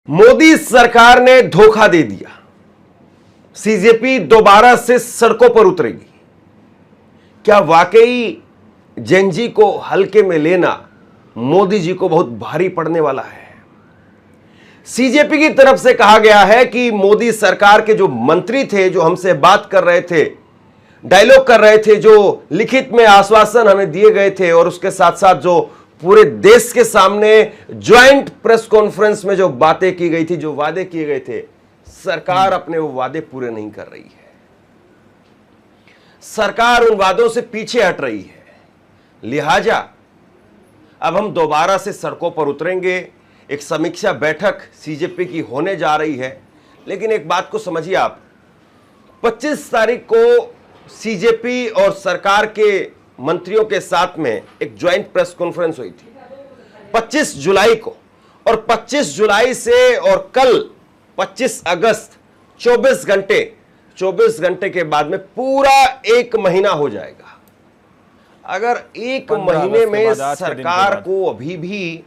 मोदी सरकार ने धोखा दे दिया। सीजेपी दोबारा से सड़कों पर उतरेगी। क्या वाकई जेनजी को हल्के में लेना मोदी जी को बहुत भारी पड़ने वाला है? सीजेपी की तरफ से कहा गया है कि मोदी सरकार के जो मंत्री थे, जो हमसे बात कर रहे थे, डायलॉग कर रहे थे, जो लिखित में आश्वासन हमें दिए गए थे और उसके साथ साथ जो पूरे देश के सामने ज्वाइंट प्रेस कॉन्फ्रेंस में जो बातें की गई थी, जो वादे किए गए थे, सरकार अपने वो वादे पूरे नहीं कर रही है। सरकार उन वादों से पीछे हट रही है। लिहाजा अब हम दोबारा से सड़कों पर उतरेंगे। एक समीक्षा बैठक सीजेपी की होने जा रही है। लेकिन एक बात को समझिए आप, 25 तारीख को सीजेपी और सरकार के मंत्रियों के साथ में एक ज्वाइंट प्रेस कॉन्फ्रेंस हुई थी 25 जुलाई को, और 25 जुलाई से और कल 25 अगस्त 24 घंटे के बाद में पूरा एक महीना हो जाएगा। अगर एक महीने में सरकार को अभी भी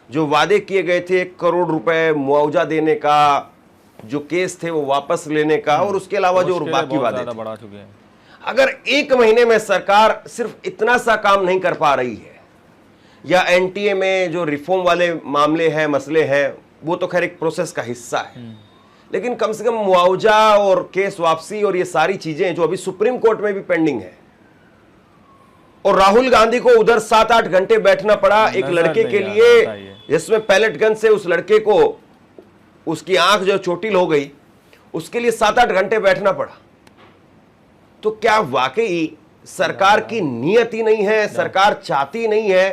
जो वादे किए गए थे 1 करोड़ रुपए मुआवजा देने का, जो केस थे वो वापस लेने का, और उसके अलावा जो बाकी वादे थे, अगर एक महीने में सरकार सिर्फ इतना सा काम नहीं कर पा रही है, या एनटीए में जो रिफॉर्म वाले मामले हैं, मसले हैं, वो तो खैर एक प्रोसेस का हिस्सा है, लेकिन कम से कम मुआवजा और केस वापसी और ये सारी चीजें जो अभी सुप्रीम कोर्ट में भी पेंडिंग है, और राहुल गांधी को उधर 7-8 घंटे बैठना पड़ा एक लड़के के लिए जिसमें पैलेट गन से उस लड़के को उसकी आंख जो चोटिल हो गई, उसके लिए 7-8 घंटे बैठना पड़ा। तो क्या वाकई सरकार की नीयत ही नहीं है? सरकार चाहती नहीं है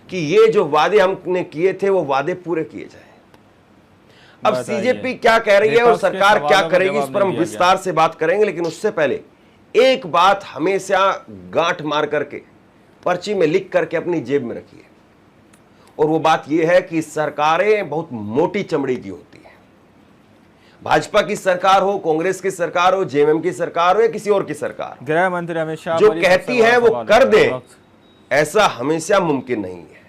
कि ये जो वादे हमने किए थे वो वादे पूरे किए जाएं? अब सीजेपी क्या कह रही है और सरकार क्या करेगी, इस पर हम विस्तार से बात करेंगे। लेकिन उससे पहले एक बात हमेशा गांठ मार करके पर्ची में लिख करके अपनी जेब में रखिए, और वो बात यह है कि सरकारें बहुत मोटी चमड़ी की होती है। भाजपा की सरकार हो, कांग्रेस की सरकार हो, जेएमएम की सरकार हो, या किसी और की सरकार, गृह मंत्री अमित शाह जो कहती है वो कर दे, ऐसा हमेशा मुमकिन नहीं है।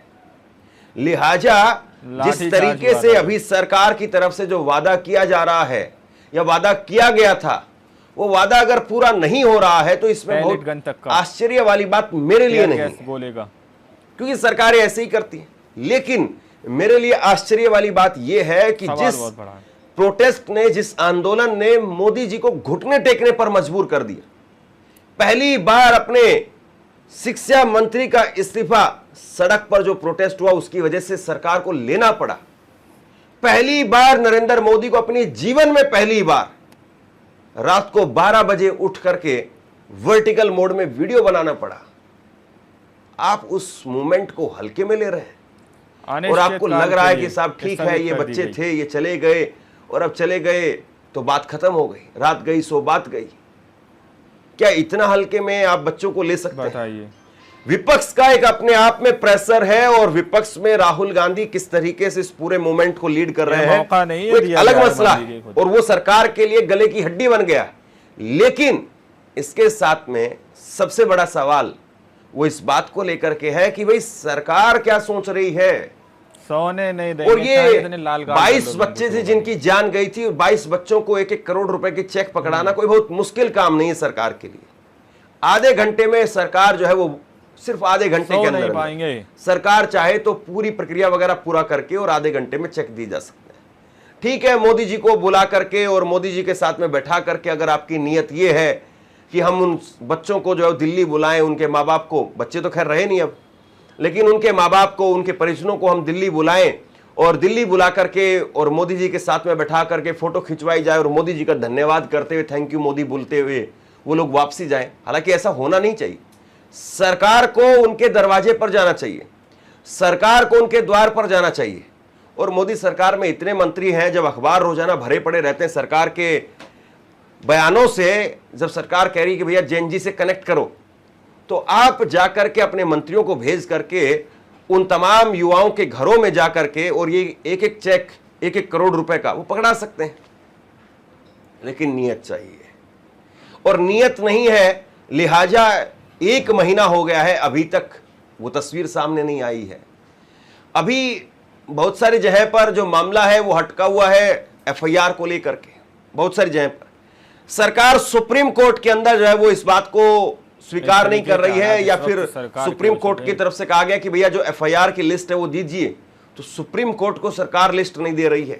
लिहाजा जिस तरीके से अभी सरकार की तरफ से जो वादा किया जा रहा है या वादा किया गया था, वो वादा अगर पूरा नहीं हो रहा है तो इसमें बहुत आश्चर्य वाली बात मेरे लिए नहीं है, क्योंकि सरकारें ऐसे ही करती हैं। लेकिन मेरे लिए आश्चर्य वाली बात यह है कि जिस प्रोटेस्ट ने, जिस आंदोलन ने मोदी जी को घुटने टेकने पर मजबूर कर दिया, पहली बार अपने शिक्षा मंत्री का इस्तीफा सड़क पर जो प्रोटेस्ट हुआ उसकी वजह से सरकार को लेना पड़ा। पहली बार नरेंद्र मोदी को अपने जीवन में पहली बार रात को 12 बजे उठ करके वर्टिकल मोड में वीडियो बनाना पड़ा। आप उस मूवमेंट को हल्के में ले रहे हैं और आपको लग रहा है कि साहब ठीक है, ये बच्चे थे, ये चले गए, और अब चले गए तो बात खत्म हो गई, रात गई सो बात गई। क्या इतना हल्के में आप बच्चों को ले सकते हैं? विपक्ष का एक अपने आप में प्रेशर है, और विपक्ष में राहुल गांधी किस तरीके से इस पूरे मूवमेंट को लीड कर रहे हैं वो एक अलग मसला है, और वो सरकार के लिए गले की हड्डी बन गया। लेकिन इसके साथ में सबसे बड़ा सवाल वो इस बात को लेकर के है कि भाई सरकार क्या सोच रही है। सोने नहीं देंगे, और ये 22 बच्चे थे जिनकी जान गई थी, और 22 बच्चों को 1-1 करोड़ रुपए की चेक पकड़ाना कोई बहुत मुश्किल काम नहीं है सरकार के लिए। आधे घंटे में सरकार जो है वो सिर्फ आधे घंटे के अंदर पाएंगे। सरकार चाहे तो पूरी प्रक्रिया वगैरह पूरा करके और आधे घंटे में चेक दी जा सकते हैं। ठीक है, मोदी जी को बुला करके और मोदी जी के साथ में बैठा करके अगर आपकी नीयत ये है कि हम उन बच्चों को जो है दिल्ली बुलाएं, उनके माँ बाप को, बच्चे तो खैर रहे नहीं अब, लेकिन उनके माँ बाप को, उनके परिजनों को हम दिल्ली बुलाएं और दिल्ली बुला करके और मोदी जी के साथ में बैठा करके फोटो खिंचवाई जाए और मोदी जी का धन्यवाद करते हुए, थैंक यू मोदी बोलते हुए वो लोग वापसी जाएं। हालांकि ऐसा होना नहीं चाहिए। सरकार को उनके दरवाजे पर जाना चाहिए, सरकार को उनके द्वार पर जाना चाहिए। और मोदी सरकार में इतने मंत्री हैं, जब अखबार रोजाना भरे पड़े रहते हैं सरकार के बयानों से, जब सरकार कह रही कि भैया जेएनजी से कनेक्ट करो, तो आप जाकर के अपने मंत्रियों को भेज करके उन तमाम युवाओं के घरों में जाकर के और ये 1-1 चेक 1-1 करोड़ रुपए का वो पकड़ा सकते हैं। लेकिन नियत चाहिए, और नियत नहीं है। लिहाजा 1 महीना हो गया है, अभी तक वो तस्वीर सामने नहीं आई है। अभी बहुत सारी जगह पर जो मामला है वो हटका हुआ है एफआईआर को लेकर के, बहुत सारी जगह पर सरकार सुप्रीम कोर्ट के अंदर जो है वो इस बात को स्वीकार नहीं कर रही है, या फिर सुप्रीम कोर्ट की तरफ से कहा गया कि भैया जो एफआईआर की लिस्ट है वो दीजिए, तो सुप्रीम कोर्ट को सरकार लिस्ट नहीं दे रही है।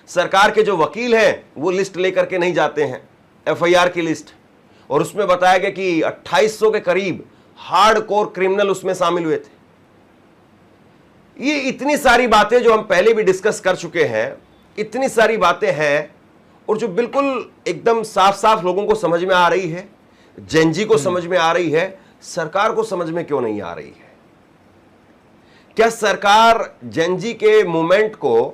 सरकार के जो वकील हैं वो लिस्ट लेकर के नहीं जाते हैं, एफआईआर की लिस्ट, और उसमें बताया गया कि 2800 के करीब हार्डकोर क्रिमिनल उसमें शामिल हुए थे। ये इतनी सारी बातें जो हम पहले भी डिस्कस कर चुके हैं, इतनी सारी बातें हैं, और जो बिल्कुल एकदम साफ साफ लोगों को समझ में आ रही है, जेनजी को समझ में आ रही है, सरकार को समझ में क्यों नहीं आ रही है? क्या सरकार जेनजी के मूवमेंट को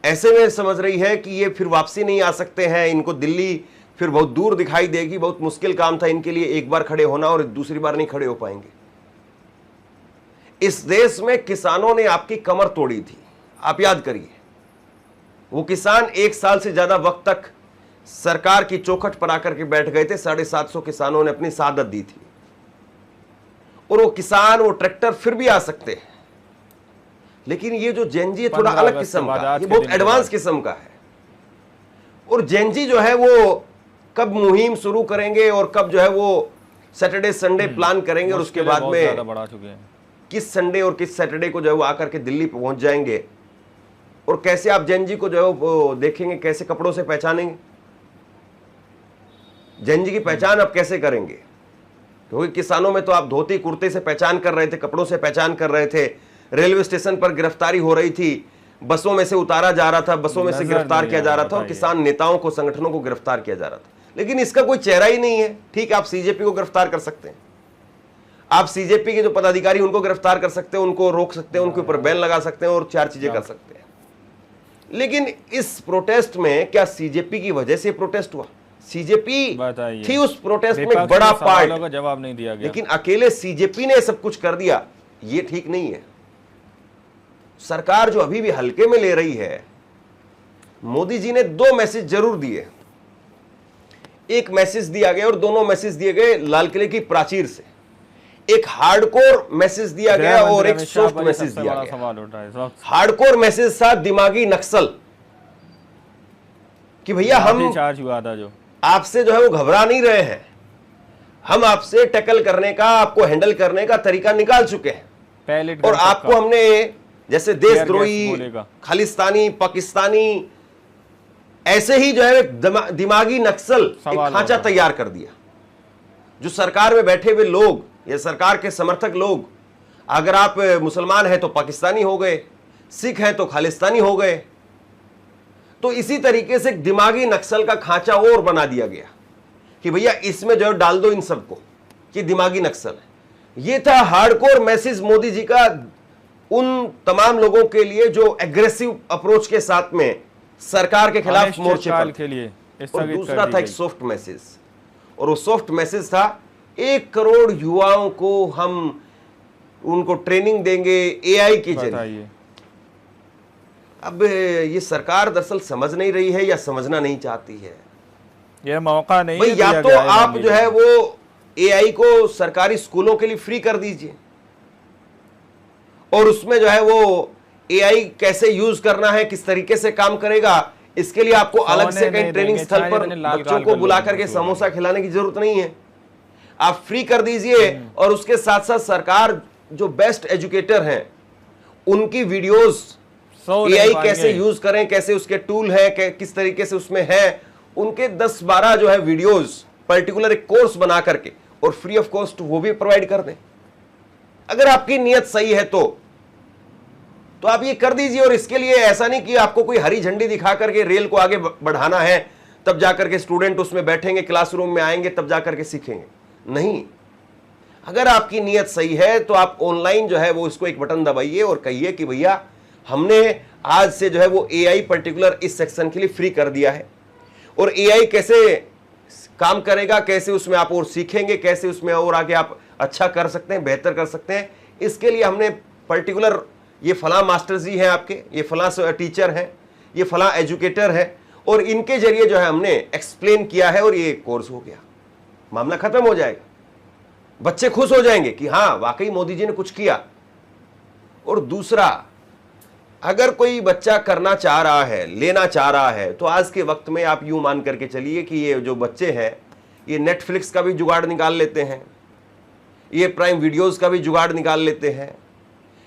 ऐसे में समझ रही है कि ये फिर वापसी नहीं आ सकते हैं, इनको दिल्ली फिर बहुत दूर दिखाई देगी, बहुत मुश्किल काम था इनके लिए एक बार खड़े होना और दूसरी बार नहीं खड़े हो पाएंगे? इस देश में किसानों ने आपकी कमर तोड़ी थी, आप याद करिए। वो किसान 1 साल से ज्यादा वक्त तक सरकार की चौखट पर आकर के बैठ गए थे। 750 किसानों ने अपनी शहादत दी थी, और वो किसान, वो ट्रैक्टर फिर भी आ सकते हैं, लेकिन ये जो जेनजी है थोड़ा अलग किस्म का, ये बहुत एडवांस किस्म का है। और जेनजी जो है वो कब मुहिम शुरू करेंगे और कब जो है वो सैटरडे संडे प्लान करेंगे, और उसके बाद में किस संडे और किस सैटरडे को जो है वो आकर के दिल्ली पहुंच जाएंगे, और कैसे आप जेनजी को जो है वो देखेंगे, कैसे कपड़ों से पहचानेंगे? जेनजी की पहचान आप कैसे करेंगे? क्योंकि किसानों में तो आप धोती कुर्ते से पहचान कर रहे थे, कपड़ों से पहचान कर रहे थे, रेलवे स्टेशन पर गिरफ्तारी हो रही थी, बसों में से उतारा जा रहा था, बसों में से गिरफ्तार किया जा रहा था, और किसान नेताओं को, संगठनों को गिरफ्तार किया जा रहा था, लेकिन इसका कोई चेहरा ही नहीं है। ठीक है, आप सीजेपी को गिरफ्तार कर सकते हैं, आप सीजेपी के जो पदाधिकारी उनको गिरफ्तार कर सकते हैं, उनको रोक सकते हैं, उनके ऊपर बैन लगा सकते हैं और 4 चीजें कर सकते हैं। लेकिन इस प्रोटेस्ट में क्या सीजेपी की वजह से प्रोटेस्ट हुआ? सीजेपी थी उस प्रोटेस्ट में बड़ा पार्ट, जवाब नहीं दिया गया, लेकिन अकेले सीजेपी ने सब कुछ कर दिया, ये ठीक नहीं है। सरकार जो अभी भी हल्के में ले रही है, मोदी जी ने 2 मैसेज जरूर दिए। एक मैसेज दिया गया, और दोनों मैसेज दिए गए लाल किले की प्राचीर से। एक हार्डकोर मैसेज दिया गया और एक सॉफ्ट मैसेज दिया गया। हार्डकोर मैसेज था दिमागी नक्सल, कि भैया हम चार्ज हुआ था, जो आपसे जो है वो घबरा नहीं रहे हैं, हम आपसे टैकल करने का, आपको हैंडल करने का तरीका निकाल चुके हैं, और आपको हमने जैसे देशद्रोही, खालिस्तानी, पाकिस्तानी, ऐसे ही जो है दिमागी नक्सल एक खांचा तैयार कर दिया। जो सरकार में बैठे हुए लोग या सरकार के समर्थक लोग, अगर आप मुसलमान हैं तो पाकिस्तानी हो गए, सिख हैं तो खालिस्तानी हो गए, तो इसी तरीके से दिमागी नक्सल का खांचा और बना दिया गया कि भैया इसमें जो है डाल दो इन सबको, कि दिमागी नक्सल है। ये था हार्डकोर मैसेज मोदी जी का उन तमाम लोगों के लिए जो एग्रेसिव अप्रोच के साथ में सरकार के खिलाफ मोर्चे पर के लिए। और दूसरा था एक सॉफ्ट मैसेज, और वो सॉफ्ट मैसेज था 1 करोड़ युवाओं को हम उनको ट्रेनिंग देंगे एआई के जरिए। अब ये सरकार दरअसल समझ नहीं रही है या समझना नहीं चाहती है। ये मौका नहीं भाई, या तो आप जो है वो एआई को सरकारी स्कूलों के लिए फ्री कर दीजिए, और उसमें जो है वो एआई कैसे यूज करना है, किस तरीके से काम करेगा, इसके लिए आपको अलग से कहीं ट्रेनिंग स्थल पर बच्चों को बुला करके समोसा खिलाने की जरूरत नहीं है। आप फ्री कर दीजिए, और उसके साथ साथ सरकार जो बेस्ट एजुकेटर हैं उनकी वीडियोस एआई कैसे यूज करें, कैसे उसके टूल है, किस तरीके से उसमें है, उनके 10-12 जो है वीडियोस पर्टिकुलर एक कोर्स बना करके और फ्री ऑफ कॉस्ट वो भी प्रोवाइड कर दें। अगर आपकी नीयत सही है तो आप ये कर दीजिए। और इसके लिए ऐसा नहीं कि आपको कोई हरी झंडी दिखा करके रेल को आगे बढ़ाना है, तब जाकर के स्टूडेंट उसमें बैठेंगे, क्लासरूम में आएंगे, तब जाकर के सीखेंगे। नहीं, अगर आपकी नीयत सही है तो आप ऑनलाइन जो है वो इसको एक बटन दबाइए और कहिए कि भैया हमने आज से जो है वो एआई पर्टिकुलर इस सेक्शन के लिए फ्री कर दिया है, और एआई कैसे काम करेगा, कैसे उसमें आप और सीखेंगे, कैसे उसमें और आगे आप अच्छा कर सकते हैं, बेहतर कर सकते हैं, इसके लिए हमने पर्टिकुलर ये फलां मास्टर जी हैं आपके, ये फलां टीचर हैं, ये फलां एजुकेटर है, और इनके जरिए जो है हमने एक्सप्लेन किया है और ये कोर्स हो गया। मामला खत्म हो जाएगा, बच्चे खुश हो जाएंगे कि हाँ वाकई मोदी जी ने कुछ किया। और दूसरा, अगर कोई बच्चा करना चाह रहा है, लेना चाह रहा है, तो आज के वक्त में आप यूं मान करके चलिए कि ये जो बच्चे हैं ये नेटफ्लिक्स का भी जुगाड़ निकाल लेते हैं, ये प्राइम वीडियोस का भी जुगाड़ निकाल लेते हैं,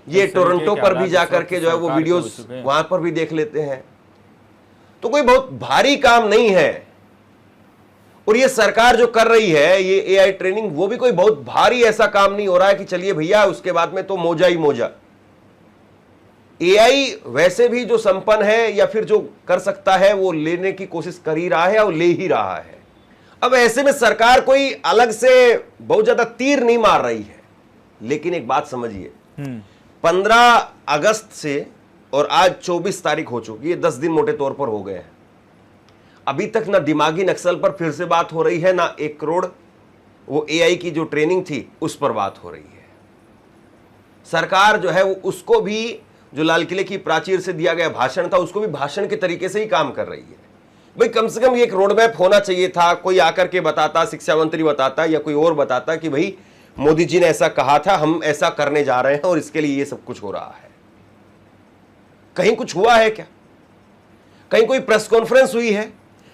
ये टोरंटो पर भी जाकर के जो है वो वीडियोस वहां पर भी देख लेते हैं। तो कोई बहुत भारी काम नहीं है। और ये सरकार जो कर रही है ये एआई ट्रेनिंग, वो भी कोई बहुत भारी ऐसा काम नहीं हो रहा है कि चलिए भैया उसके बाद में तो मोजा ही मोजा। एआई वैसे भी जो संपन्न है या फिर जो कर सकता है वो लेने की कोशिश कर ही रहा है और ले ही रहा है। अब ऐसे में सरकार कोई अलग से बहुत ज्यादा तीर नहीं मार रही है। लेकिन एक बात समझिए, 15 अगस्त से और आज 24 तारीख हो चुकी है, 10 दिन मोटे तौर पर हो गए हैं। अभी तक ना दिमागी नक्सल पर फिर से बात हो रही है, ना 1 करोड़ वो एआई की जो ट्रेनिंग थी उस पर बात हो रही है। सरकार जो है वो उसको भी, जो लाल किले की प्राचीर से दिया गया भाषण था, उसको भी भाषण के तरीके से ही काम कर रही है। भाई कम से कम ये एक रोड मैप होना चाहिए था, कोई आकर के बताता, शिक्षा मंत्री बताता या कोई और बताता कि भाई मोदी जी ने ऐसा कहा था, हम ऐसा करने जा रहे हैं और इसके लिए ये सब कुछ हो रहा है। कहीं कुछ हुआ है क्या? कहीं कोई प्रेस कॉन्फ्रेंस हुई है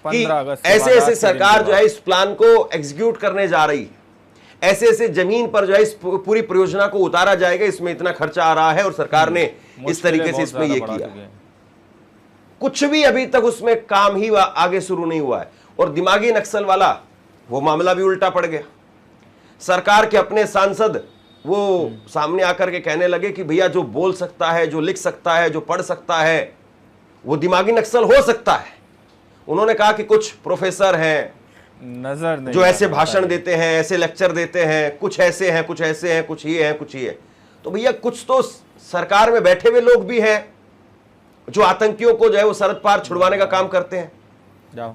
कि ऐसे ऐसे सरकार जो है इस प्लान को एग्जीक्यूट करने जा रही है, ऐसे ऐसे जमीन पर जो है इस पूरी परियोजना को उतारा जाएगा, इसमें इतना खर्चा आ रहा है और सरकार ने इस तरीके से इसमें यह किया? कुछ भी अभी तक उसमें काम ही आगे शुरू नहीं हुआ है। और दिमागी नक्सल वाला वो मामला भी उल्टा पड़ गया। सरकार के अपने सांसद वो सामने आकर के कहने लगे कि भैया जो बोल सकता है, जो लिख सकता है, जो पढ़ सकता है, वो दिमागी नक्सल हो सकता है। उन्होंने कहा कि कुछ प्रोफेसर हैं नजर नहीं जो ऐसे भाषण देते हैं, ऐसे लेक्चर देते हैं, कुछ ऐसे हैं, कुछ ऐसे हैं, कुछ ये हैं, कुछ ये है। तो भैया कुछ तो सरकार में बैठे हुए लोग भी हैं जो आतंकियों को जो है वो सरहद पार छुड़वाने का काम करते हैं। जाओ।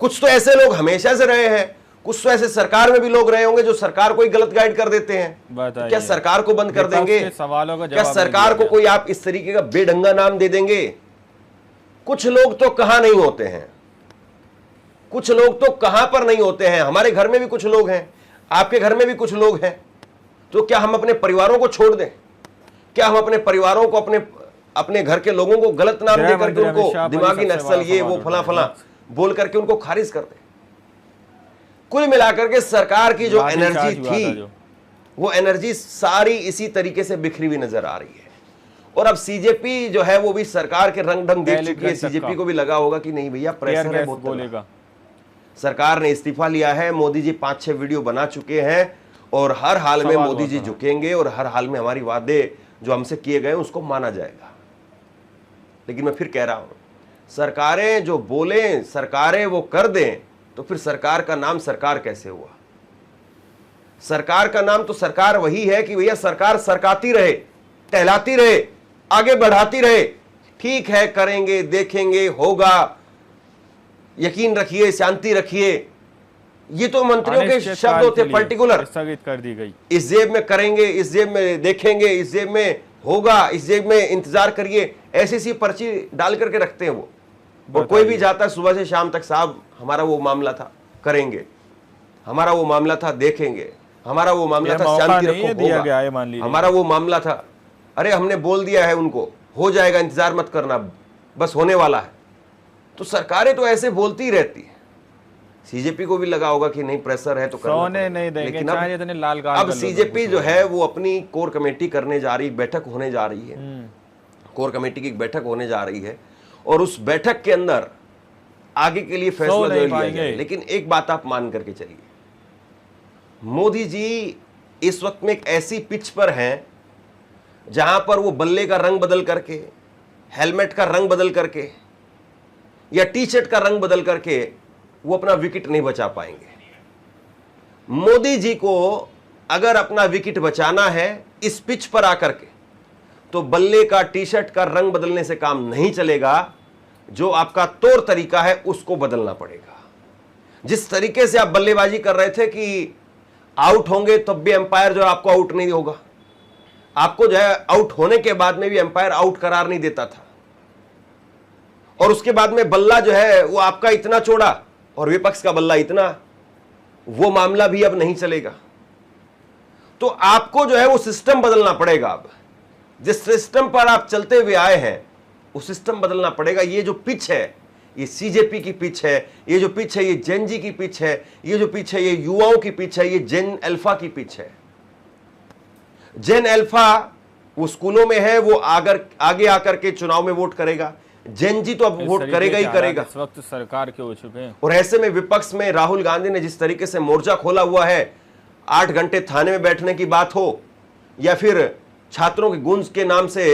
कुछ तो ऐसे लोग हमेशा से रहे हैं, कुछ तो ऐसे सरकार में भी लोग रहे होंगे जो सरकार को ही गलत गाइड कर देते हैं। क्या सरकार को बंद कर देंगे? सवालों का क्या सरकार को कोई आप इस तरीके का बेढंगा नाम दे देंगे? कुछ लोग तो कहां नहीं होते हैं, कुछ लोग तो कहां पर नहीं होते हैं। हमारे घर में भी कुछ लोग हैं, आपके घर में भी कुछ लोग हैं। तो क्या हम अपने परिवारों को छोड़ दें? क्या हम अपने परिवारों को, अपने घर के लोगों को गलत नाम दे करके उनको दिमागी नक्सल ये वो फला फला बोल करके उनको खारिज कर दें? कुल मिलाकर के सरकार की जो एनर्जी थी वो एनर्जी सारी इसी तरीके से बिखरी हुई नजर आ रही है। और अब सीजेपी जो है वो भी सरकार के रंग ढंग देख चुकी है। सीजेपी को भी लगा होगा कि नहीं भैया प्रेशर है बहुत बोलेगा। सरकार ने इस्तीफा लिया है, मोदी जी 5-6 वीडियो बना चुके हैं और हर हाल में मोदी जी झुकेंगे और हर हाल में हमारी वादे जो हमसे किए गए उसको माना जाएगा। लेकिन मैं फिर कह रहा हूं, सरकारें जो बोले, सरकारें वो कर दें, तो फिर सरकार का नाम सरकार कैसे हुआ? सरकार का नाम तो सरकार वही है कि भैया सरकार सरकाती रहे, टहलाती रहे, आगे बढ़ाती रहे। ठीक है, करेंगे, देखेंगे, होगा, यकीन रखिए, शांति रखिए, ये तो मंत्रियों के शब्द होते पर्टिकुलर। स्थगित कर दी गई। इस जेब में करेंगे, इस जेब में देखेंगे, इस जेब में होगा, इस जेब में इंतजार करिए, ऐसी सी पर्ची डाल करके रखते हैं वो। और कोई भी जाता है सुबह से शाम तक, साहब हमारा वो मामला था, करेंगे, हमारा वो मामला था, देखेंगे, हमारा वो मामला था, शांति रखो, होगा, हमारा वो मामला था, अरे हमने बोल दिया है उनको, हो जाएगा, इंतजार मत करना, बस होने वाला है। तो सरकारें तो ऐसे बोलती रहती है। सीजेपी को भी लगा होगा कि नहीं प्रेशर है तो करना नहीं देंगे। लेकिन अब सीजेपी जो है वो अपनी कोर कमेटी करने जा रही, बैठक होने जा रही है, कोर कमेटी की बैठक होने जा रही है और उस बैठक के अंदर आगे के लिए फैसला जो लिया जाए। लेकिन एक बात आप मान करके चलिए, मोदी जी इस वक्त में एक ऐसी पिच पर हैं जहां पर वो बल्ले का रंग बदल करके, हेलमेट का रंग बदल करके या टी शर्ट का रंग बदल करके वो अपना विकेट नहीं बचा पाएंगे। मोदी जी को अगर अपना विकेट बचाना है इस पिच पर आकर के, तो बल्ले का, टी शर्ट का रंग बदलने से काम नहीं चलेगा। जो आपका तौर तरीका है उसको बदलना पड़ेगा। जिस तरीके से आप बल्लेबाजी कर रहे थे कि आउट होंगे तब भी एम्पायर जो आपको आउट नहीं होगा, आपको जो है आउट होने के बाद में भी एम्पायर आउट करार नहीं देता था, और उसके बाद में बल्ला जो है वो आपका इतना चौड़ा और विपक्ष का बल्ला इतना, वो मामला भी अब नहीं चलेगा। तो आपको जो है वो सिस्टम बदलना पड़ेगा। अब जिस सिस्टम पर आप चलते हुए आए हैं वो सिस्टम बदलना पड़ेगा। ये जो पिच है, ये सीजेपी की पिच है, ये जो पिच है ये जेन जी की पिच है, ये जो पिच है ये युवाओं की पिच है, ये जेन अल्फा की पिच है। जेन अल्फा वो स्कूलों में है, वो आगे आकर के चुनाव में वोट करेगा। जेन जी तो अब इस वोट तरीके करेगा ही के करेगा। हालात इस वक्त सरकार के हो चुके हैं। और ऐसे में विपक्ष में राहुल गांधी ने जिस तरीके से मोर्चा खोला हुआ है, 8 घंटे थाने में बैठने की बात हो या फिर छात्रों के गुंज के नाम से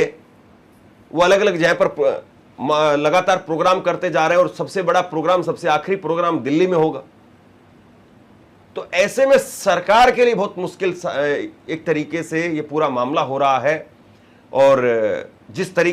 वो अलग अलग जगह पर लगातार प्रोग्राम करते जा रहे हैं, और सबसे बड़ा प्रोग्राम, सबसे आखिरी प्रोग्राम दिल्ली में होगा। तो ऐसे में सरकार के लिए बहुत मुश्किल एक तरीके से ये पूरा मामला हो रहा है। और जिस तरीके